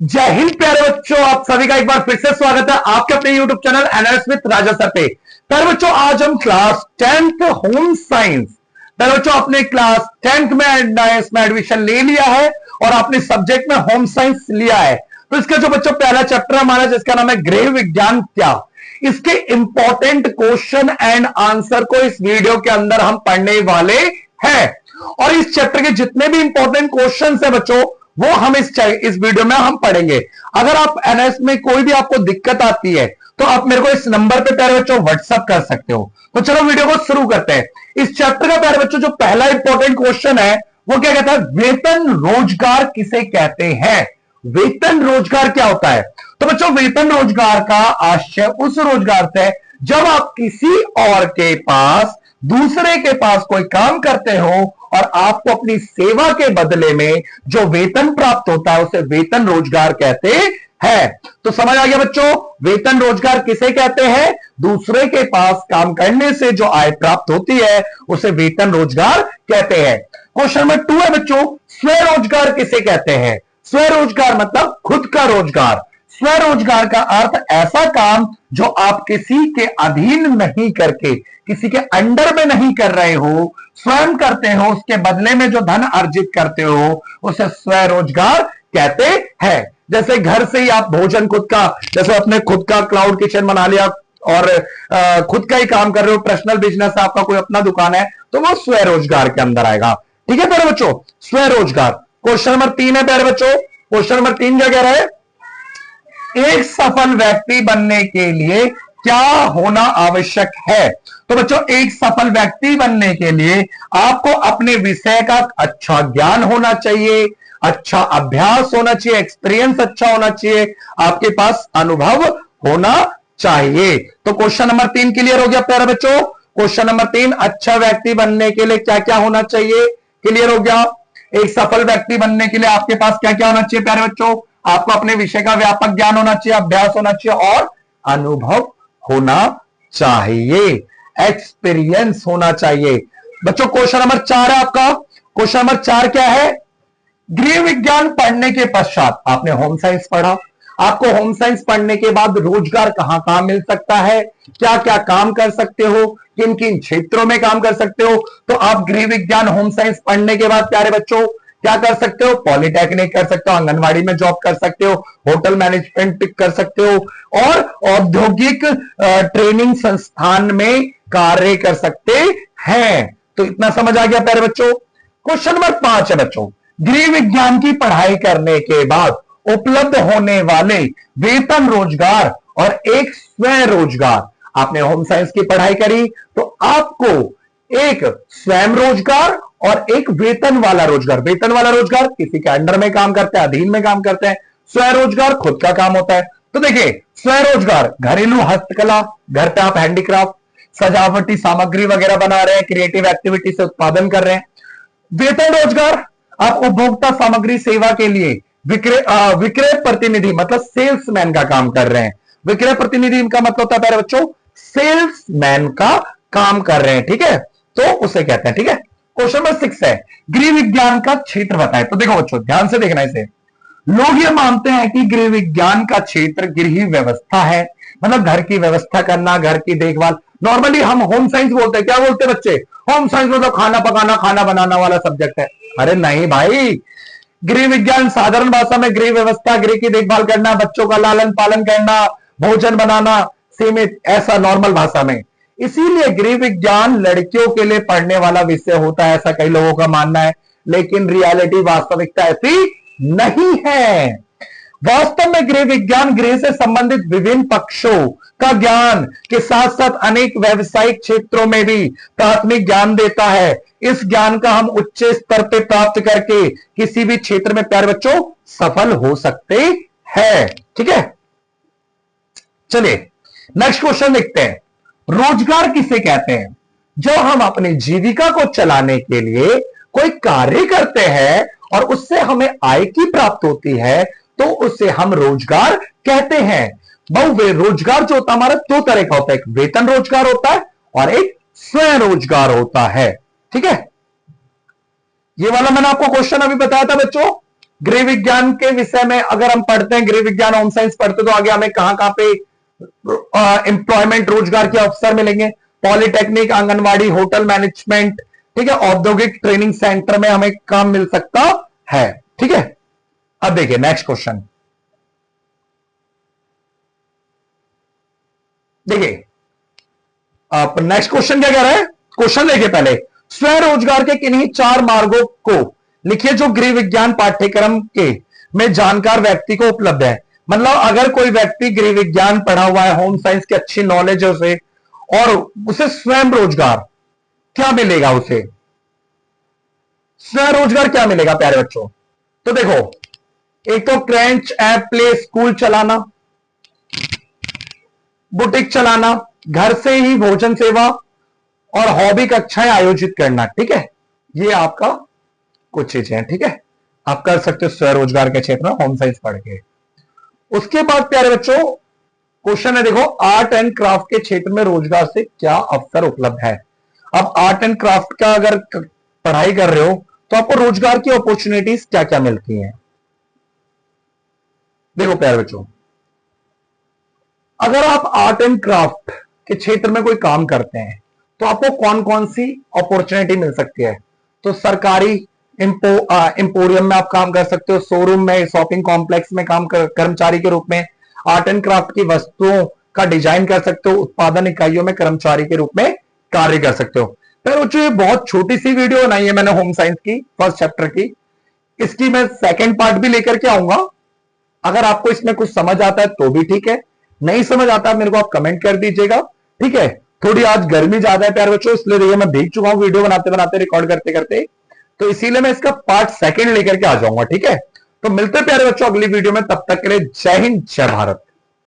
जय हिंद प्यारे बच्चों, आप सभी का एक बार फिर से स्वागत है आपके अपने YouTube channel analysis with Raja sir पे। प्यारे बच्चों, आज हम क्लास 10th होम साइंस, प्यारे बच्चों आपने क्लास 10th में इसमें एडमिशन ले लिया है और आपने सब्जेक्ट में होम साइंस लिया है। तो इसका जो बच्चों पहला चैप्टर हमारा जिसका नाम है गृह विज्ञान क्या, इसके इंपॉर्टेंट क्वेश्चन एंड आंसर को इस वीडियो के अंदर हम पढ़ने वाले हैं। और इस चैप्टर के जितने भी इंपॉर्टेंट क्वेश्चन है बच्चों, वो हम इस वीडियो में हम पढ़ेंगे। अगर आप एनएस में कोई भी आपको दिक्कत आती है तो आप मेरे को इस नंबर पे प्यारे बच्चों व्हाट्सअप कर सकते हो। तो चलो वीडियो को शुरू करते हैं। इस चैप्टर का प्यारे बच्चों जो पहला इंपॉर्टेंट क्वेश्चन है वो क्या कहता है, वेतन रोजगार किसे कहते हैं। वेतन रोजगार क्या होता है? तो बच्चों वेतन रोजगार का आशय उस रोजगार से जब आप किसी और के पास, दूसरे के पास कोई काम करते हो और आपको अपनी सेवा के बदले में जो वेतन प्राप्त होता है उसे वेतन रोजगार कहते हैं। तो समझ आ गया बच्चों, वेतन रोजगार किसे कहते हैं? दूसरे के पास काम करने से जो आय प्राप्त होती है उसे वेतन रोजगार कहते हैं। क्वेश्चन नंबर 2 है बच्चों, स्वरोजगार किसे कहते हैं? स्वरोजगार मतलब खुद का रोजगार। स्वरोजगार का अर्थ ऐसा काम जो आप किसी के अधीन नहीं करके, किसी के अंडर में नहीं कर रहे हो, स्वयं करते हो, उसके बदले में जो धन अर्जित करते हो उसे स्वरोजगार कहते हैं। जैसे घर से ही आप भोजन खुद का, जैसे अपने खुद का क्लाउड किचन बना लिया और खुद का ही काम कर रहे हो, पर्सनल बिजनेस है आपका, कोई अपना दुकान है, तो वो स्वरोजगार के अंदर आएगा। ठीक है प्यारे बच्चों, स्वरोजगार। क्वेश्चन नंबर 3 है प्यारे बच्चों। क्वेश्चन नंबर 3 क्या कह रहा है, एक सफल व्यक्ति बनने के लिए क्या होना आवश्यक है? तो बच्चों एक सफल व्यक्ति बनने के लिए आपको अपने विषय का अच्छा ज्ञान होना चाहिए, अच्छा अभ्यास होना चाहिए, एक्सपीरियंस अच्छा होना चाहिए, आपके पास अनुभव होना चाहिए। तो क्वेश्चन नंबर 3 क्लियर हो गया प्यारे बच्चों। क्वेश्चन नंबर 3, अच्छा व्यक्ति बनने के लिए क्या क्या होना चाहिए, क्लियर हो गया। एक सफल व्यक्ति बनने के लिए आपके पास क्या क्या होना चाहिए प्यारे बच्चों? आपको अपने विषय का व्यापक ज्ञान होना चाहिए, अभ्यास होना चाहिए और अनुभव होना चाहिए, एक्सपीरियंस होना चाहिए। बच्चों क्वेश्चन नंबर 4 है आपका। क्वेश्चन नंबर 4 क्या है, गृह विज्ञान पढ़ने के पश्चात आपने होम साइंस पढ़ा, आपको होम साइंस पढ़ने के बाद रोजगार कहां कहां मिल सकता है, क्या क्या काम कर सकते हो, किन किन क्षेत्रों में काम कर सकते हो। तो आप गृह विज्ञान होम साइंस पढ़ने के बाद प्यारे बच्चों क्या कर सकते हो, पॉलिटेक्निक कर सकते हो, आंगनवाड़ी में जॉब कर सकते हो, होटल मैनेजमेंट कर सकते हो और औद्योगिक ट्रेनिंग संस्थान में कार्य कर सकते हैं। तो इतना समझ आ गया प्यारे बच्चों। क्वेश्चन नंबर 5 है बच्चों, गृह विज्ञान की पढ़ाई करने के बाद उपलब्ध होने वाले वेतन रोजगार और एक स्वयं रोजगार। आपने होम साइंस की पढ़ाई करी तो आपको एक स्वयं रोजगार और एक वेतन वाला रोजगार। वेतन वाला रोजगार किसी के अंडर में काम करते हैं, अधीन में काम करते हैं। स्वयं रोजगार खुद का काम होता है। तो देखिए स्वयं रोजगार घरेलू हस्तकला, घर पे आप हैंडीक्राफ्ट, सजावटी सामग्री वगैरह बना रहे हैं, क्रिएटिव एक्टिविटी से उत्पादन कर रहे हैं। वेतन रोजगार आप उपभोक्ता सामग्री सेवा के लिए विक्रय प्रतिनिधि मतलब सेल्समैन का काम कर रहे हैं। विक्रय प्रतिनिधि का मतलब होता है प्यारे बच्चों सेल्समैन का काम कर रहे हैं, ठीक है, तो उसे कहते हैं। ठीक है, क्वेश्चन नंबर 6 है, गृह विज्ञान का क्षेत्र बताएं। तो देखो बच्चों ध्यान से देखना इसे। लोग ये मानते हैं कि गृह विज्ञान का क्षेत्र गृह व्यवस्था है, मतलब घर की व्यवस्था करना, घर की देखभाल। नॉर्मली हम होम साइंस बोलते हैं, क्या बोलते हैं बच्चे? होम साइंस मतलब खाना पकाना, खाना बनाना वाला सब्जेक्ट है। अरे नहीं भाई, गृह विज्ञान साधारण भाषा में गृह व्यवस्था, गृह की देखभाल करना, बच्चों का लालन पालन करना, भोजन बनाना, सीमित, ऐसा नॉर्मल भाषा में। इसीलिए गृह विज्ञान लड़कियों के लिए पढ़ने वाला विषय होता है, ऐसा कई लोगों का मानना है, लेकिन रियलिटी वास्तविकता ऐसी नहीं है। वास्तव में गृह विज्ञान गृह से संबंधित विभिन्न पक्षों का ज्ञान के साथ साथ अनेक व्यावसायिक क्षेत्रों में भी प्राथमिक ज्ञान देता है। इस ज्ञान का हम उच्च स्तर पे प्राप्त करके किसी भी क्षेत्र में प्यारे बच्चों सफल हो सकते हैं। ठीक है, चलिए नेक्स्ट क्वेश्चन देखते हैं। रोजगार किसे कहते हैं? जो हम अपनी जीविका को चलाने के लिए कोई कार्य करते हैं और उससे हमें आय की प्राप्त होती है तो उसे हम रोजगार कहते हैं। बहु रोजगार जो होता है हमारा दो तरह का होता है, एक वेतन रोजगार होता है और एक स्वयं रोजगार होता है। ठीक है, ये वाला मैंने आपको क्वेश्चन अभी बताया था बच्चों, गृह विज्ञान के विषय में अगर हम पढ़ते हैं, गृह विज्ञान होम साइंस पढ़ते, तो आगे हमें कहां कहां पे एम्प्लॉयमेंट, रोजगार के अवसर मिलेंगे? पॉलिटेक्निक, आंगनवाड़ी, होटल मैनेजमेंट, ठीक है, औद्योगिक ट्रेनिंग सेंटर में हमें काम मिल सकता है। ठीक है, अब देखिए नेक्स्ट क्वेश्चन। देखिए आप नेक्स्ट क्वेश्चन क्या कह रहा है, क्वेश्चन देखिए पहले। स्वरोजगार के किन्हीं 4 मार्गों को लिखिए जो गृह विज्ञान पाठ्यक्रम के में जानकार व्यक्ति को उपलब्ध है। मतलब अगर कोई व्यक्ति गृह विज्ञान पढ़ा हुआ है, होम साइंस की अच्छी नॉलेज है उसे, और उसे स्वयं रोजगार क्या मिलेगा, उसे स्वरोजगार क्या मिलेगा प्यारे बच्चों? तो देखो, एक तो क्रैंच ऐप, प्ले स्कूल चलाना, बुटीक चलाना, घर से ही भोजन सेवा, और हॉबी कक्षाएं आयोजित करना। ठीक है, ये आपका कुछ चीजें हैं। ठीक है, आप कर सकते हो स्वरोजगार के क्षेत्र में होम साइंस पढ़ के। उसके बाद प्यारे बच्चों क्वेश्चन है, देखो, आर्ट एंड क्राफ्ट के क्षेत्र में रोजगार से क्या अवसर उपलब्ध है? अब आर्ट एंड क्राफ्ट का अगर पढ़ाई कर रहे हो तो आपको रोजगार की अपॉर्चुनिटीज क्या क्या मिलती हैं? देखो प्यारे बच्चों, अगर आप आर्ट एंड क्राफ्ट के क्षेत्र में कोई काम करते हैं तो आपको कौन कौन सी अपॉर्चुनिटी मिल सकती है? तो सरकारी इंपोरियम में आप काम कर सकते हो, शोरूम में, शॉपिंग कॉम्प्लेक्स में काम कर्मचारी के रूप में, आर्ट एंड क्राफ्ट की वस्तुओं का डिजाइन कर सकते हो, उत्पादन इकाइयों में कर्मचारी के रूप में कार्य कर सकते हो। फिर ये बहुत छोटी सी वीडियो बनाई है मैंने होम साइंस की फर्स्ट चैप्टर की, इसकी मैं सेकेंड पार्ट भी लेकर के आऊंगा। अगर आपको इसमें कुछ समझ आता है तो भी ठीक है, नहीं समझ आता मेरे को आप कमेंट कर दीजिएगा। ठीक है, थोड़ी आज गर्मी ज्यादा है प्यारे बच्चों, इसलिए देखिए मैं भीग चुका हूं वीडियो बनाते बनाते, रिकॉर्ड करते करते, तो इसीलिए मैं इसका पार्ट सेकंड लेकर के आ जाऊंगा। ठीक है, तो मिलते हैं प्यारे बच्चों अगली वीडियो में, तब तक के लिए जय हिंद, जय भारत।